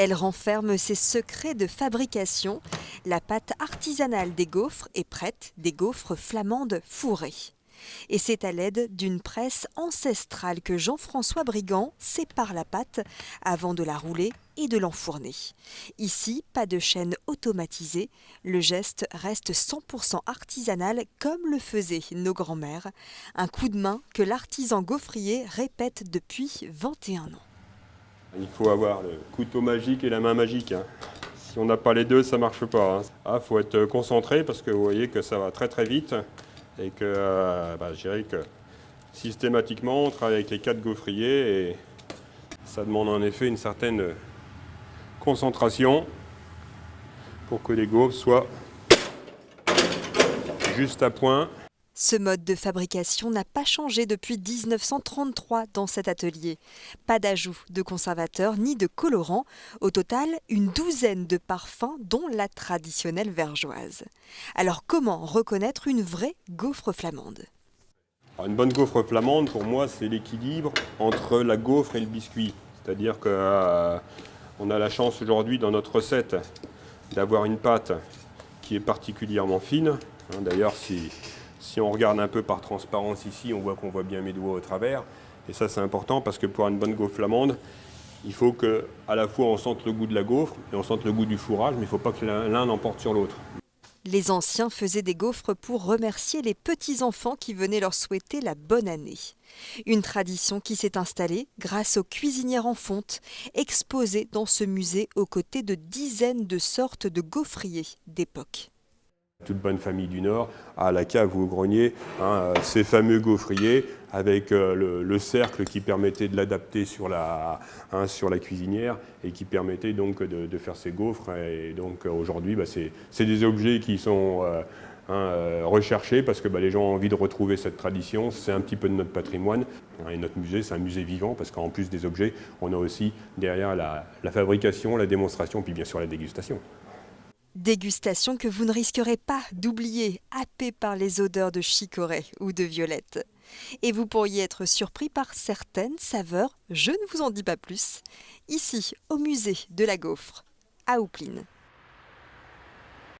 Elle renferme ses secrets de fabrication. La pâte artisanale des gaufres est prête, des gaufres flamandes fourrées. Et c'est à l'aide d'une presse ancestrale que Jean-François Brigand sépare la pâte avant de la rouler et de l'enfourner. Ici, pas de chaîne automatisée, le geste reste 100% artisanal comme le faisaient nos grands-mères. Un coup de main que l'artisan gaufrier répète depuis 21 ans. Il faut avoir le couteau magique et la main magique, hein. Si on n'a pas les deux, ça ne marche pas, hein. Faut être concentré parce que vous voyez que ça va très très vite et que je dirais que systématiquement on travaille avec les 4 gaufriers et ça demande en effet une certaine concentration pour que les gaufres soient juste à point. Ce mode de fabrication n'a pas changé depuis 1933 dans cet atelier. Pas d'ajout de conservateurs ni de colorants. Au total, une douzaine de parfums, dont la traditionnelle vergeoise. Alors comment reconnaître une vraie gaufre flamande ? Alors, une bonne gaufre flamande, pour moi, c'est l'équilibre entre la gaufre et le biscuit. C'est-à-dire qu'on a la chance aujourd'hui dans notre recette d'avoir une pâte qui est particulièrement fine. D'ailleurs, si on regarde un peu par transparence ici, on voit bien mes doigts au travers. Et ça, c'est important parce que pour une bonne gaufre flamande, il faut qu'à la fois on sente le goût de la gaufre et on sente le goût du fourrage, mais il ne faut pas que l'un l'emporte sur l'autre. Les anciens faisaient des gaufres pour remercier les petits-enfants qui venaient leur souhaiter la bonne année. Une tradition qui s'est installée grâce aux cuisinières en fonte, exposées dans ce musée aux côtés de dizaines de sortes de gaufriers d'époque. Toute bonne famille du Nord a à la cave ou au grenier ces fameux gaufriers avec le cercle qui permettait de l'adapter sur la cuisinière et qui permettait donc de faire ces gaufres. Et donc aujourd'hui, c'est des objets qui sont recherchés parce que les gens ont envie de retrouver cette tradition. C'est un petit peu de notre patrimoine. Et notre musée, c'est un musée vivant parce qu'en plus des objets, on a aussi derrière la fabrication, la démonstration, puis bien sûr la dégustation. Dégustation que vous ne risquerez pas d'oublier, happé par les odeurs de chicorée ou de violette. Et vous pourriez être surpris par certaines saveurs, je ne vous en dis pas plus, ici au musée de la gaufre, à Houpline.